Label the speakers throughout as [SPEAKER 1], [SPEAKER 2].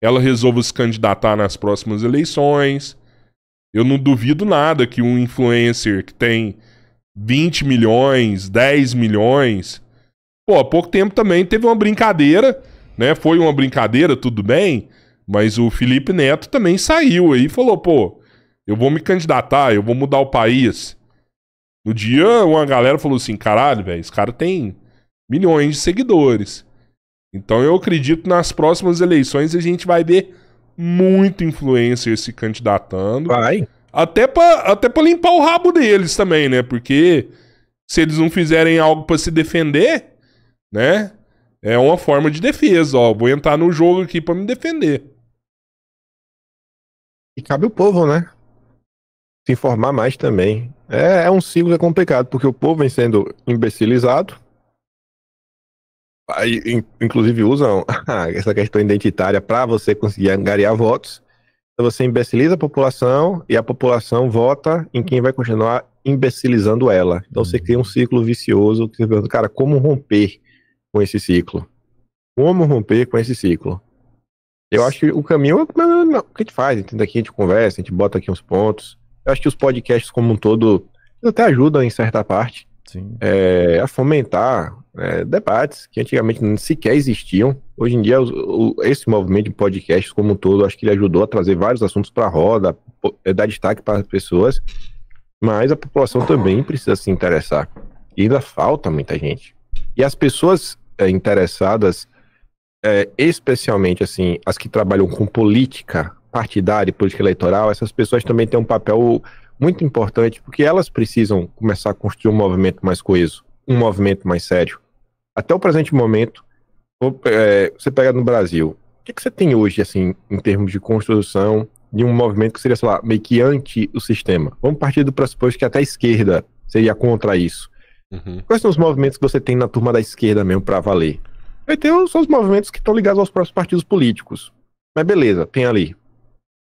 [SPEAKER 1] ela resolva se candidatar nas próximas eleições. Eu não duvido nada que um influencer que tem 20 milhões, 10 milhões... Pô, há pouco tempo também teve uma brincadeira, né? Foi uma brincadeira, tudo bem, mas o Felipe Neto também saiu aí e falou, pô, eu vou me candidatar, eu vou mudar o país. No dia, uma galera falou assim, caralho, velho, esse cara tem milhões de seguidores. Então eu acredito que nas próximas eleições a gente vai ver muito influencer se candidatando.
[SPEAKER 2] Vai.
[SPEAKER 1] Até pra limpar o rabo deles também, né? Porque se eles não fizerem algo pra se defender, né? É uma forma de defesa, ó. Vou entrar no jogo aqui pra me defender.
[SPEAKER 2] E cabe o povo, né? Se informar mais também. É um ciclo complicado, porque o povo vem sendo imbecilizado. Aí, inclusive, usam essa questão identitária para você conseguir angariar votos. Então, você imbeciliza a população e a população vota em quem vai continuar imbecilizando ela. Então, você cria um ciclo vicioso. Que você pergunta, cara, como romper com esse ciclo? Como romper com esse ciclo? Eu acho que o caminho é o que a gente faz. Aqui a gente conversa, a gente bota aqui uns pontos. Eu acho que os podcasts como um todo até ajudam em certa parte a fomentar debates que antigamente nem sequer existiam. Hoje em dia, esse movimento de podcasts como um todo, acho que ele ajudou a trazer vários assuntos para a roda, dar destaque para as pessoas, mas a população também precisa se interessar. E ainda falta muita gente. E as pessoas interessadas, especialmente assim, as que trabalham com política partidária e política eleitoral, essas pessoas também têm um papel muito importante, porque elas precisam começar a construir um movimento mais coeso, um movimento mais sério. Até o presente momento, você pega no Brasil, o que você tem hoje, assim, em termos de construção de um movimento que seria, sei lá, meio que anti o sistema? Vamos partir do pressuposto que até a esquerda seria contra isso. Quais são os movimentos que você tem na turma da esquerda mesmo para valer? Vai ter são os movimentos que estão ligados aos próprios partidos políticos. Mas beleza, tem ali.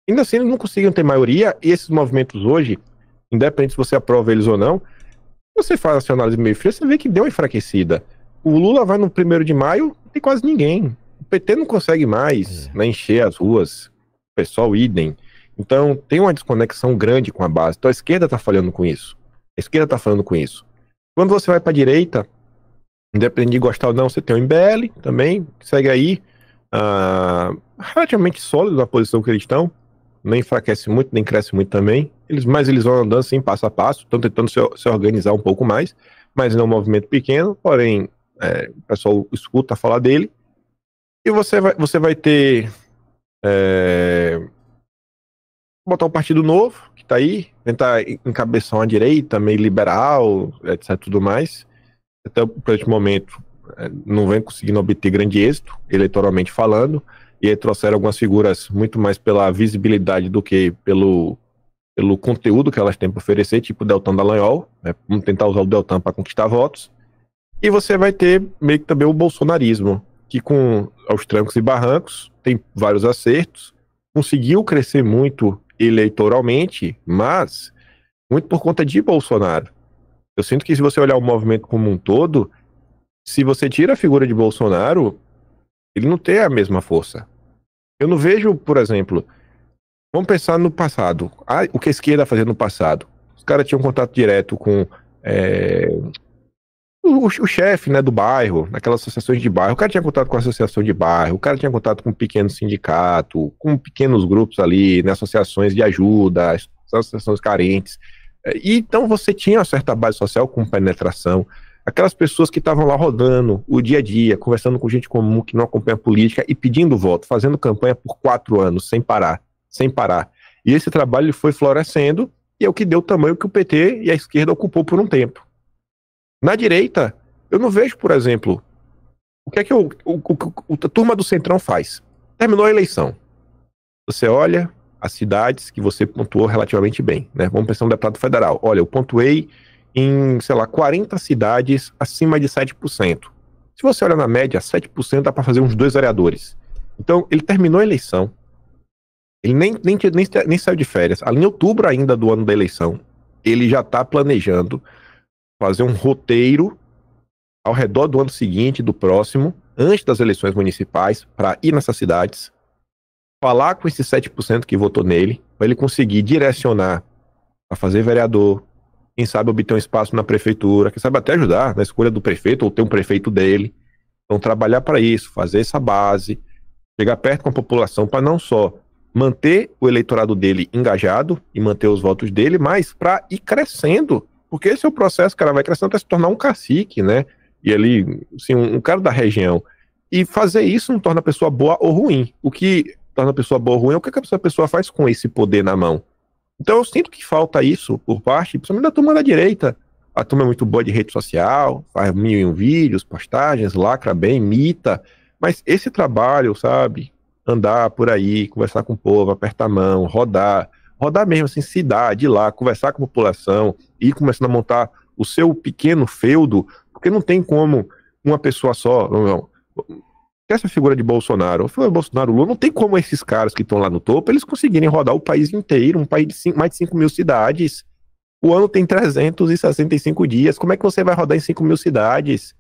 [SPEAKER 2] Ainda assim, eles não conseguiram ter maioria, e esses movimentos hoje, independente se você aprova eles ou não, você faz essa análise meio fria, você vê que deu uma enfraquecida. O Lula vai no 1º de maio, não tem quase ninguém. O PT não consegue mais encher as ruas. O pessoal, idem. Então, tem uma desconexão grande com a base. Então, a esquerda está falhando com isso. A esquerda está falando com isso. Quando você vai para a direita, independente de gostar ou não, você tem o MBL também, que segue aí, relativamente sólido na posição que eles estão. Nem enfraquece muito, nem cresce muito também. Eles vão andando assim, passo a passo, estão tentando se organizar um pouco mais, mas não é um movimento pequeno, porém, o pessoal escuta falar dele. E você vai ter botar um partido novo, que tá aí, tentar encabeçar uma direita, meio liberal, etc, tudo mais. Até o presente momento, não vem conseguindo obter grande êxito, eleitoralmente falando, e aí trouxeram algumas figuras muito mais pela visibilidade do que pelo conteúdo que elas têm para oferecer, tipo o Deltan Dallagnol, né? Vamos tentar usar o Deltan para conquistar votos. E você vai ter meio que também o bolsonarismo, que com aos trancos e barrancos, tem vários acertos, conseguiu crescer muito eleitoralmente, mas muito por conta de Bolsonaro. Eu sinto que se você olhar o movimento como um todo, se você tira a figura de Bolsonaro, ele não tem a mesma força. Eu não vejo, por exemplo, vamos pensar no passado. O que a esquerda fazia no passado? Os caras tinham contato direto com o chefe, né, do bairro, naquelas associações de bairro. O cara tinha contato com a associação de bairro, o cara tinha contato com um pequeno sindicato, com pequenos grupos ali, né, associações de ajuda, associações carentes. E então você tinha uma certa base social com penetração. Aquelas pessoas que estavam lá rodando o dia a dia, conversando com gente comum que não acompanha a política e pedindo voto, fazendo campanha por 4 anos, sem parar. E esse trabalho foi florescendo e é o que deu o tamanho que o PT e a esquerda ocupou por um tempo. Na direita, eu não vejo, por exemplo, o que é que a turma do Centrão faz. Terminou a eleição. Você olha as cidades que você pontuou relativamente bem, né? Vamos pensar no deputado federal. Olha, eu pontuei em, sei lá, 40 cidades acima de 7%. Se você olha na média, 7% dá para fazer uns 2 vereadores. Então, ele terminou a eleição. Ele nem saiu de férias. Ali em outubro ainda do ano da eleição, ele já está planejando fazer um roteiro ao redor do ano seguinte, do próximo, antes das eleições municipais, para ir nessas cidades, falar com esses 7% que votou nele, para ele conseguir direcionar a fazer vereador, quem sabe obter um espaço na prefeitura, quem sabe até ajudar na escolha do prefeito ou ter um prefeito dele. Então, trabalhar para isso, fazer essa base, chegar perto com a população para não só manter o eleitorado dele engajado e manter os votos dele, mas para ir crescendo, porque esse é o processo, cara, vai crescendo até se tornar um cacique, né? E ali, assim, um cara da região. E fazer isso não torna a pessoa boa ou ruim. O que torna a pessoa boa ou ruim é o que essa pessoa faz com esse poder na mão. Então eu sinto que falta isso por parte, principalmente da turma da direita. A turma é muito boa de rede social, faz 1001 vídeos, postagens, lacra bem, imita. Mas esse trabalho, sabe? Andar por aí, conversar com o povo, apertar a mão, rodar mesmo assim, cidade, ir lá, conversar com a população, ir começando a montar o seu pequeno feudo, porque não tem como uma pessoa só, não. Essa figura de Bolsonaro, Lula, não tem como esses caras que estão lá no topo, eles conseguirem rodar o país inteiro, um país de mais de 5 mil cidades. O ano tem 365 dias, como é que você vai rodar em 5 mil cidades?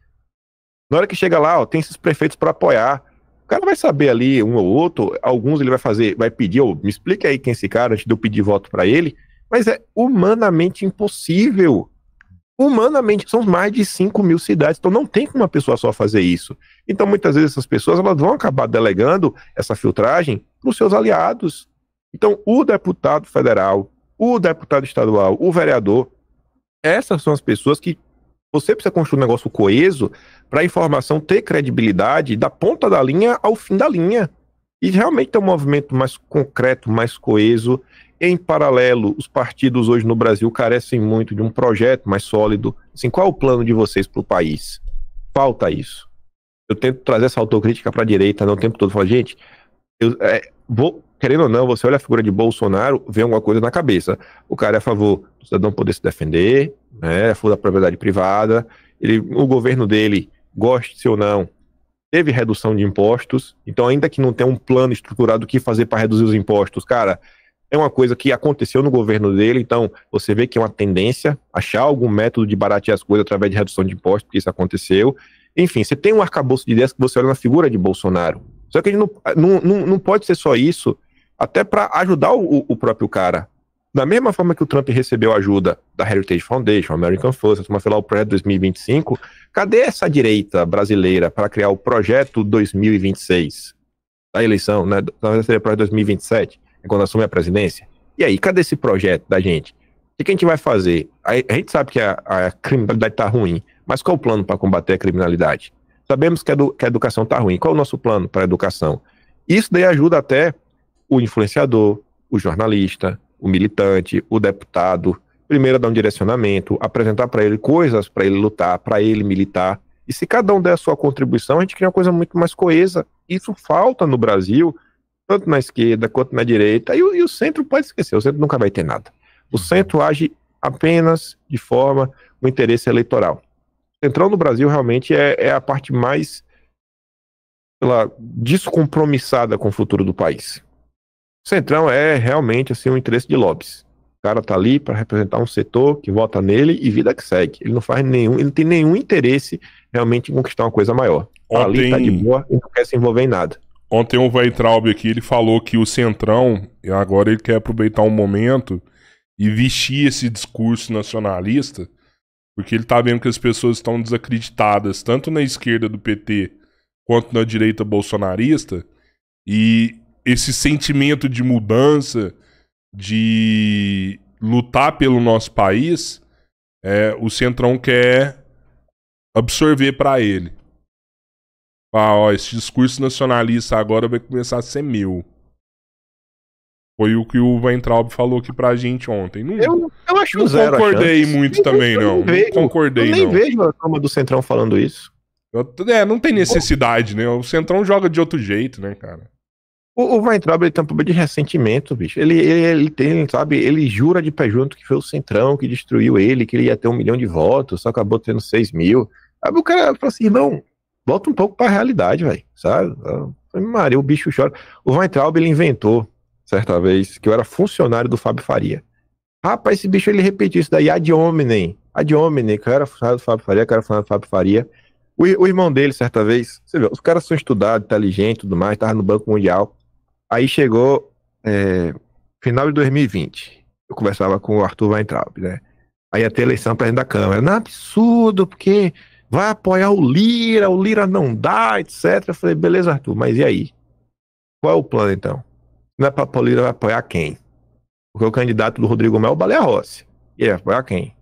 [SPEAKER 2] Na hora que chega lá, ó, tem esses prefeitos para apoiar. O cara vai saber ali, um ou outro, alguns ele vai pedir, me explica aí quem é esse cara, antes de eu pedir voto para ele, mas é humanamente impossível. Humanamente, são mais de 5 mil cidades, então não tem como uma pessoa só fazer isso. Então, muitas vezes, essas pessoas elas vão acabar delegando essa filtragem para os seus aliados. Então, o deputado federal, o deputado estadual, o vereador, essas são as pessoas que você precisa construir um negócio coeso para a informação ter credibilidade da ponta da linha ao fim da linha. E realmente ter um movimento mais concreto, mais coeso. Em paralelo, os partidos hoje no Brasil carecem muito de um projeto mais sólido. Assim, qual é o plano de vocês para o país? Falta isso. Eu tento trazer essa autocrítica para a direita, né, o tempo todo. Falo, gente, querendo ou não, você olha a figura de Bolsonaro, vê alguma coisa na cabeça. O cara é a favor do cidadão poder se defender, né, é a favor da propriedade privada. O governo dele, goste ou não, teve redução de impostos. Então, ainda que não tenha um plano estruturado do que fazer para reduzir os impostos, cara, é uma coisa que aconteceu no governo dele, então você vê que é uma tendência achar algum método de baratear as coisas através de redução de impostos, porque isso aconteceu. Enfim, você tem um arcabouço de ideias que você olha na figura de Bolsonaro. Só que ele não pode ser só isso, até para ajudar o próprio cara. Da mesma forma que o Trump recebeu ajuda da Heritage Foundation, American First, uma lá o Projeto 2025, cadê essa direita brasileira para criar o Projeto 2026? Da eleição, né? Seria o Projeto 2027. Quando assume a presidência. E aí, cadê esse projeto da gente? O que a gente vai fazer? A gente sabe que a criminalidade está ruim, mas qual é o plano para combater a criminalidade? Sabemos que a educação está ruim. Qual é o nosso plano para a educação? Isso daí ajuda até o influenciador, o jornalista, o militante, o deputado, primeiro a dar um direcionamento, apresentar para ele coisas para ele lutar, para ele militar. E se cada um der a sua contribuição, a gente cria uma coisa muito mais coesa. Isso falta no Brasil, tanto na esquerda quanto na direita, e o centro pode esquecer, o centro nunca vai ter nada. O centro age apenas de forma o interesse eleitoral. O centrão no Brasil realmente é a parte mais descompromissada com o futuro do país. O centrão é realmente assim, um interesse de lobbies. O cara tá ali para representar um setor que vota nele e vida que segue. Ele não tem nenhum interesse realmente em conquistar uma coisa maior. Ali tá de boa e não quer se envolver em nada.
[SPEAKER 1] Ontem o Weintraub aqui, ele falou que o Centrão, agora ele quer aproveitar um momento e vestir esse discurso nacionalista, porque ele tá vendo que as pessoas estão desacreditadas, tanto na esquerda do PT, quanto na direita bolsonarista, e esse sentimento de mudança, de lutar pelo nosso país, o Centrão quer absorver para ele. Esse discurso nacionalista agora vai começar a ser meu. Foi o que o Weintraub falou aqui pra gente ontem.
[SPEAKER 2] Eu acho
[SPEAKER 1] não concordei muito também, não. Não concordei, não.
[SPEAKER 2] Eu nem vejo a turma do Centrão falando isso.
[SPEAKER 1] Não tem necessidade, né? O Centrão joga de outro jeito, né, cara?
[SPEAKER 2] O Weintraub, ele tem um problema de ressentimento, bicho. Ele tem, sabe, ele jura de pé junto que foi o Centrão que destruiu ele, que ele ia ter 1 milhão de votos, só acabou tendo 6 mil. Aí o cara fala assim, irmão, volta um pouco pra realidade, velho, sabe? Maria, o bicho chora. O Weintraub, ele inventou, certa vez, que eu era funcionário do Fábio Faria. Rapaz, esse bicho, ele repetiu isso daí, ad hominem, que eu era funcionário do Fábio Faria, que eu era funcionário do Fábio Faria. O irmão dele, certa vez, você vê, os caras são estudados, inteligentes e tudo mais, tava no Banco Mundial. Aí chegou final de 2020. Eu conversava com o Arthur Weintraub, né? Aí ia ter eleição presidente da Câmara. Não, absurdo, porque vai apoiar o Lira não dá, etc. Eu falei, beleza, Arthur, mas e aí? Qual é o plano, então? Não é para o Lira vai apoiar quem? Porque o candidato do Rodrigo Mel é o Baleia Rossi. E ele vai apoiar quem?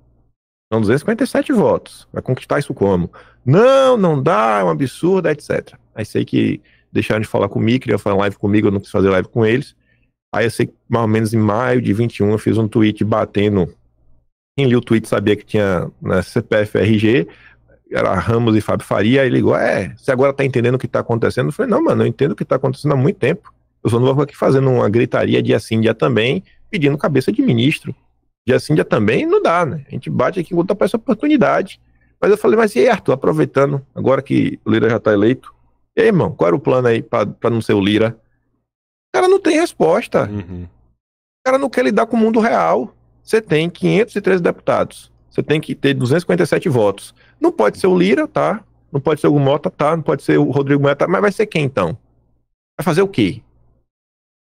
[SPEAKER 2] São 257 votos. Vai conquistar isso como? Não dá, é um absurdo, etc. Aí sei que deixaram de falar comigo, queriam fazer live comigo, eu não quis fazer live com eles. Aí eu sei que mais ou menos em maio de 21 eu fiz um tweet batendo. Quem liu o tweet sabia que tinha na CPF RG, era Ramos e Fábio Faria, aí ligou, você agora tá entendendo o que tá acontecendo? Eu falei, não, mano, eu entendo o que tá acontecendo há muito tempo. Eu só não vou aqui fazendo uma gritaria dia sim, dia também, pedindo cabeça de ministro. Dia sim, dia também, não dá, né? A gente bate aqui quando aparece oportunidade. Mas eu falei, mas e aí, Arthur, aproveitando, agora que o Lira já tá eleito, e aí, irmão, qual era o plano aí pra não ser o Lira? O cara não tem resposta.
[SPEAKER 1] Uhum.
[SPEAKER 2] O cara não quer lidar com o mundo real. Você tem 513 deputados. Você tem que ter 257 votos. Não pode ser o Lira, tá? Não pode ser o Mota, tá? Não pode ser o Rodrigo Maia, tá? Mas vai ser quem, então? Vai fazer o quê?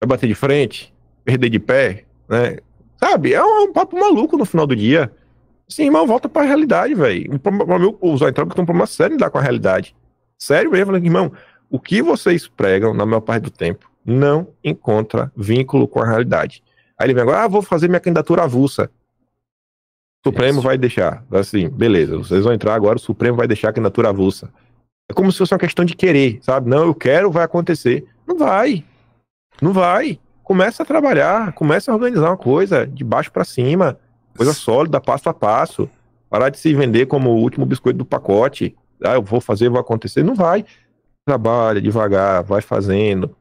[SPEAKER 2] Vai bater de frente? Perder de pé? Né? Sabe? É um papo maluco no final do dia. Sim, irmão, volta pra realidade, velho. Os Weintraub tem um problema sério em lidar com a realidade. Sério mesmo. Falei, irmão, o que vocês pregam, na maior parte do tempo, não encontra vínculo com a realidade. Aí ele vem agora, vou fazer minha candidatura avulsa. O Supremo vai deixar. Assim, beleza, vocês vão entrar agora, o Supremo vai deixar a candidatura avulsa. É como se fosse uma questão de querer, sabe? Não, eu quero, vai acontecer. Não vai. Não vai. Começa a trabalhar, começa a organizar uma coisa de baixo para cima, coisa sólida, passo a passo. Parar de se vender como o último biscoito do pacote. Eu vou fazer, vai acontecer. Não vai. Trabalha devagar, vai fazendo.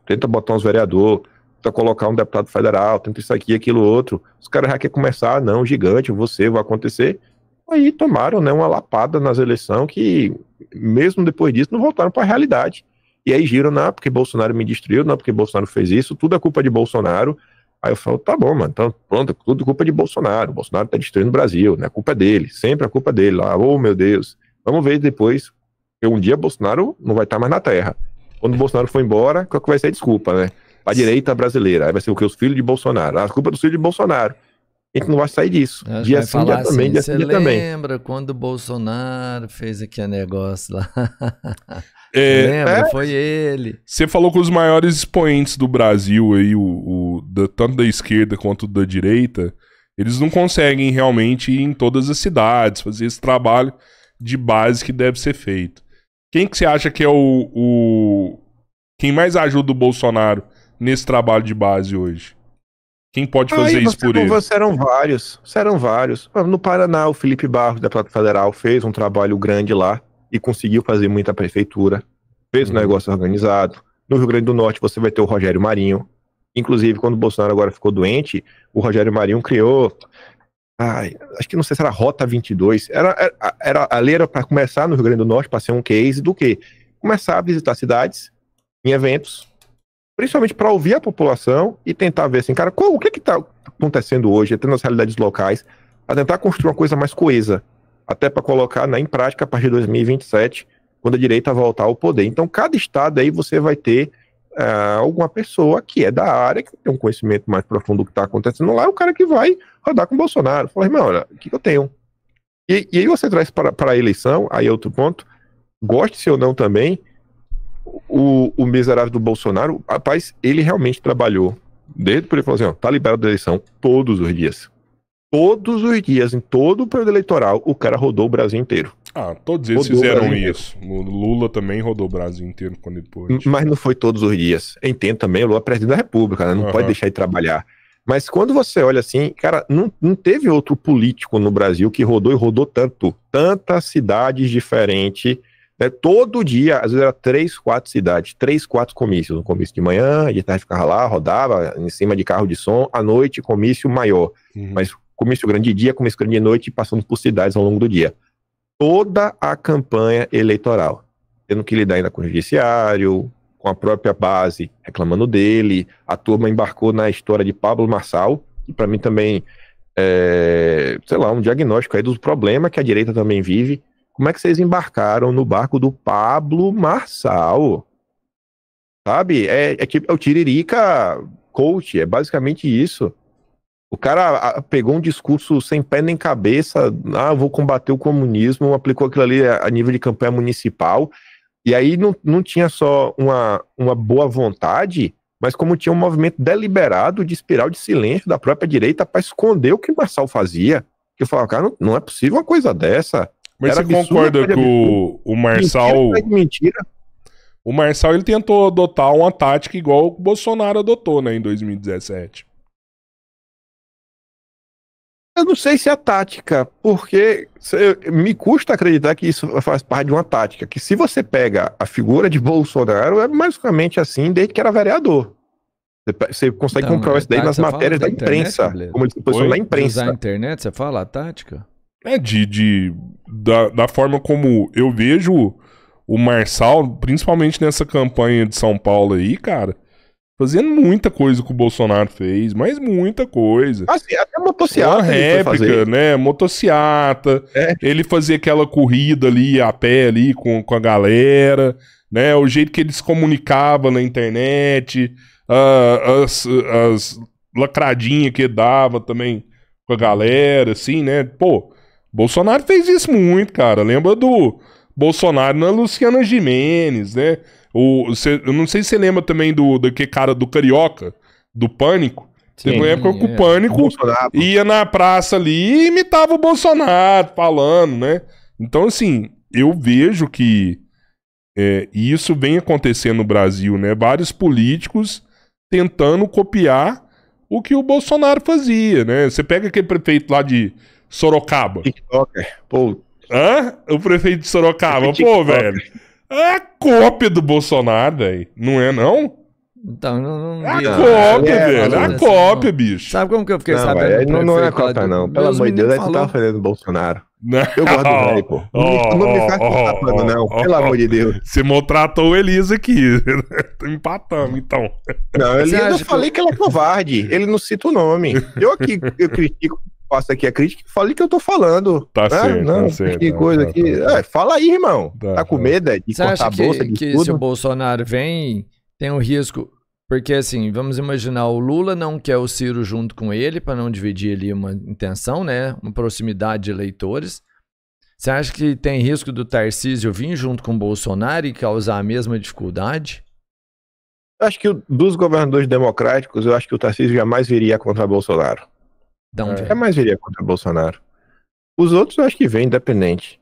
[SPEAKER 2] Tenta botar uns vereadores, tenta colocar um deputado federal, tenta isso aqui, aquilo, outro. Os caras já querem começar, não, gigante, você, vai acontecer. Aí tomaram, né, uma lapada nas eleições que, mesmo depois disso, não voltaram para a realidade. E aí giram, não, porque Bolsonaro me destruiu, não, porque Bolsonaro fez isso, tudo é culpa de Bolsonaro. Aí eu falo, tá bom, mano, então pronto, tudo é culpa de Bolsonaro. Bolsonaro tá destruindo o Brasil, né, a culpa é dele, sempre a culpa é dele. Lá, oh, meu Deus, vamos ver depois, porque um dia Bolsonaro não vai estar mais na terra. Quando o Bolsonaro for embora, qual que vai ser a desculpa, né? A direita brasileira. Aí vai ser o que? Os filhos de Bolsonaro. A culpa é dos filhos de Bolsonaro. A gente não vai sair disso. Dia sim, dia também, dia sim, dia também.
[SPEAKER 3] Você lembra quando o Bolsonaro fez aquele negócio lá? Lembra? Foi ele.
[SPEAKER 1] Você falou com os maiores expoentes do Brasil aí, tanto da esquerda quanto da direita, eles não conseguem realmente ir em todas as cidades, fazer esse trabalho de base que deve ser feito. Quem que você acha que é quem mais ajuda o Bolsonaro nesse trabalho de base hoje? Quem pode fazer isso por ele?
[SPEAKER 2] Serão vários. No Paraná, o Felipe Barros, deputado federal, fez um trabalho grande lá e conseguiu fazer muita prefeitura, fez um negócio organizado. No Rio Grande do Norte, você vai ter o Rogério Marinho. Inclusive, quando o Bolsonaro agora ficou doente, o Rogério Marinho criou... acho que não sei se era Rota 22. Ali era para começar no Rio Grande do Norte, para ser um case do quê? Começar a visitar cidades em eventos, principalmente para ouvir a população e tentar ver assim, cara, o que está acontecendo hoje, até nas realidades locais, para tentar construir uma coisa mais coesa, até para colocar em prática a partir de 2027, quando a direita voltar ao poder. Então, cada estado aí você vai ter alguma pessoa que é da área, que tem um conhecimento mais profundo do que está acontecendo lá, é o cara que vai rodar com o Bolsonaro. Fala, irmão, olha, o que eu tenho? E aí você traz para a eleição, aí é outro ponto, goste-se ou não também, o miserável do Bolsonaro, rapaz, ele realmente trabalhou, desde por ele falou assim, tá liberado da eleição todos os dias. Todos os dias, em todo o período eleitoral, o cara rodou o Brasil inteiro.
[SPEAKER 1] Todos eles fizeram isso. O Lula também rodou o Brasil inteiro quando ele pôde.
[SPEAKER 2] Mas não foi todos os dias. Eu entendo também, o Lula é presidente da República, né? Não pode deixar de trabalhar. Mas quando você olha assim, cara, não teve outro político no Brasil que rodou e rodou tanto. Tantas cidades diferentes, né? Todo dia, às vezes era 3, 4 cidades, 3, 4 comícios. Um comício de manhã, de tarde ficava lá, rodava em cima de carro de som, à noite, comício maior. Mas comício grande de dia, comício grande de noite, passando por cidades ao longo do dia. Toda a campanha eleitoral, tendo que lidar ainda com o judiciário, com a própria base reclamando dele. A turma embarcou na história de Pablo Marçal, que para mim também sei lá, um diagnóstico aí dos problemas que a direita também vive. Como é que vocês embarcaram no barco do Pablo Marçal? sabe? É o Tiririca coach, é basicamente isso. O cara pegou um discurso sem pé nem cabeça, eu vou combater o comunismo, aplicou aquilo ali a nível de campanha municipal, e aí não tinha só uma boa vontade, mas como tinha um movimento deliberado de espiral de silêncio da própria direita para esconder o que o Marçal fazia. Que eu falava, cara, não é possível uma coisa dessa.
[SPEAKER 1] Mas você concorda que o Marçal...
[SPEAKER 2] Mentira.
[SPEAKER 1] O Marçal, ele tentou adotar uma tática igual o Bolsonaro adotou, né, em 2017.
[SPEAKER 2] Eu não sei se é tática, porque me custa acreditar que isso faz parte de uma tática, que se você pega a figura de Bolsonaro, é basicamente assim desde que era vereador. Você consegue comprovar isso daí nas matérias da imprensa, como ele se posiciona na imprensa.
[SPEAKER 3] Na internet, você fala a tática?
[SPEAKER 1] Da forma como eu vejo o Marçal, principalmente nessa campanha de São Paulo aí, cara, fazendo muita coisa que o Bolsonaro fez, mas muita coisa.
[SPEAKER 2] Assim, até motociata.
[SPEAKER 1] Uma réplica, né? Motociata. Ele fazia aquela corrida ali a pé ali com a galera, né? O jeito que ele se comunicava na internet, as lacradinhas que ele dava também com a galera, assim, né? Pô, Bolsonaro fez isso muito, cara. Lembra do Bolsonaro na Luciana Gimenez, né? Eu não sei se você lembra também daquele cara do Carioca, do Pânico. Teve uma época que o Pânico ia na praça ali e imitava o Bolsonaro falando, né? Então, assim, eu vejo que isso vem acontecendo no Brasil, né? Vários políticos tentando copiar o que o Bolsonaro fazia, né? Você pega aquele prefeito lá de Sorocaba.
[SPEAKER 2] TikToker, pô.
[SPEAKER 1] O prefeito de Sorocaba, pô, velho. É a cópia do Bolsonaro, velho. Não é, não?
[SPEAKER 3] Então, não
[SPEAKER 1] é a cópia, velho. É a cópia, bicho.
[SPEAKER 3] Sabe como que eu fiquei sabendo?
[SPEAKER 2] Não é a cópia, não. Pelo amor de Deus, aí você tava fazendo Bolsonaro. Eu gosto do velho, pô. Não me faz passar não. Pelo amor de Deus.
[SPEAKER 1] Você maltratou o Elisa aqui. Empatamos, então.
[SPEAKER 2] Não, eu falei que ela é covarde. Ele não cita o nome. Eu critico. Faço aqui a crítica, falei que eu tô falando.
[SPEAKER 1] Tá certo,
[SPEAKER 2] não,
[SPEAKER 1] tá certo.
[SPEAKER 2] Que coisa aqui. Fala aí, irmão. Tá com medo de cortar a bolsa de
[SPEAKER 3] que
[SPEAKER 2] tudo?
[SPEAKER 3] Se o Bolsonaro vem, tem um risco... Porque, assim, vamos imaginar, o Lula não quer o Ciro junto com ele, para não dividir ali uma intenção, né? Uma proximidade de eleitores. Você acha que tem risco do Tarcísio vir junto com o Bolsonaro e causar a mesma dificuldade?
[SPEAKER 2] Eu acho que dos governadores democráticos, eu acho que o Tarcísio jamais viria contra Bolsonaro. Jamais viria contra Bolsonaro. Os outros eu acho que vem independente.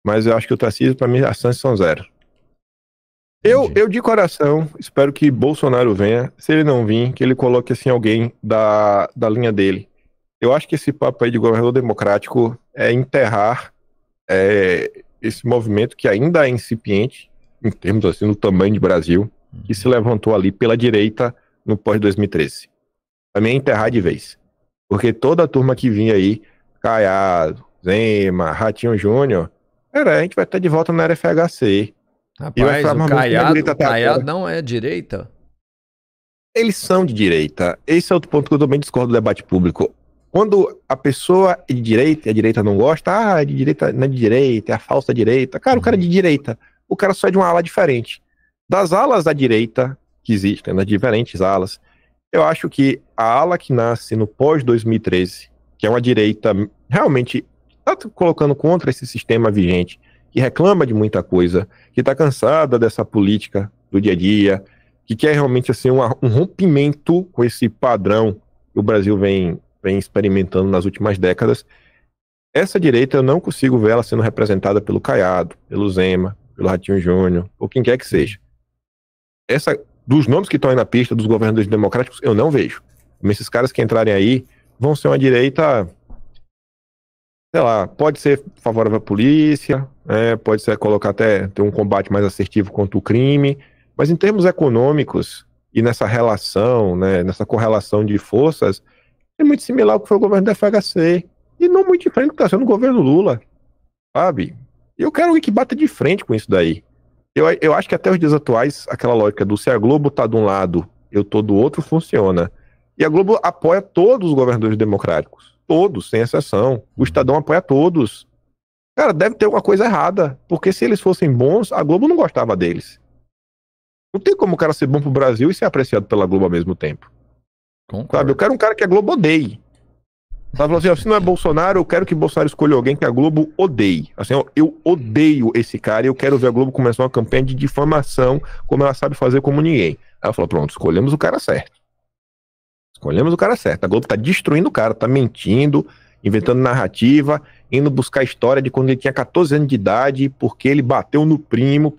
[SPEAKER 2] Mas eu acho que o Tarcísio, pra mim, as chances são zero. Eu de coração, espero que Bolsonaro venha. Se ele não vir, que ele coloque assim alguém da linha dele. Eu acho que esse papo aí de governador democrático é enterrar esse movimento que ainda é incipiente, em termos assim, do tamanho de Brasil, que se levantou ali pela direita no pós-2013. Pra mim é enterrar de vez. Porque toda a turma que vinha aí, Caiado, Zema, Ratinho Júnior, a gente vai estar de volta na era FHC.
[SPEAKER 3] Rapaz, o Caiado não é direita?
[SPEAKER 2] Eles são de direita. Esse é outro ponto que eu também discordo do debate público. Quando a pessoa é de direita e a direita não gosta, é de direita, não é de direita, é a falsa direita. Cara, o cara é de direita. O cara só é de uma ala diferente. Das alas da direita, que existem, nas diferentes alas, eu acho que a ala que nasce no pós-2013, que é uma direita realmente está colocando contra esse sistema vigente, que reclama de muita coisa, que está cansada dessa política do dia a dia, que quer realmente assim, um rompimento com esse padrão que o Brasil vem experimentando nas últimas décadas. Essa direita eu não consigo ver ela sendo representada pelo Caiado, pelo Zema, pelo Ratinho Júnior, ou quem quer que seja. Dos nomes que estão aí na pista, dos governadores democráticos, eu não vejo. Mas esses caras que entrarem aí vão ser uma direita, sei lá, pode ser favorável à polícia, pode ser colocar ter um combate mais assertivo contra o crime, mas em termos econômicos e nessa relação, né, nessa correlação de forças, é muito similar ao que foi o governo da FHC e não muito diferente do que está sendo o governo Lula, sabe? E eu quero que bata de frente com isso daí. Eu acho que até os dias atuais, aquela lógica do se a Globo tá de um lado, eu tô do outro, funciona. E a Globo apoia todos os governadores democráticos. Todos, sem exceção. O Estadão apoia todos. Cara, deve ter alguma coisa errada. Porque se eles fossem bons, a Globo não gostava deles. Não tem como o cara ser bom pro Brasil e ser apreciado pela Globo ao mesmo tempo.
[SPEAKER 3] Concordo.
[SPEAKER 2] Sabe? Eu quero um cara que a Globo odeie. Ela falou assim, ó, se não é Bolsonaro, eu quero que Bolsonaro escolha alguém que a Globo odeie. Assim, ó, eu odeio esse cara e eu quero ver a Globo começar uma campanha de difamação, como ela sabe fazer como ninguém. Aí ela falou, pronto, escolhemos o cara certo. Escolhemos o cara certo. A Globo tá destruindo o cara, tá mentindo, inventando narrativa, indo buscar a história de quando ele tinha 14 anos de idade, porque ele bateu no primo,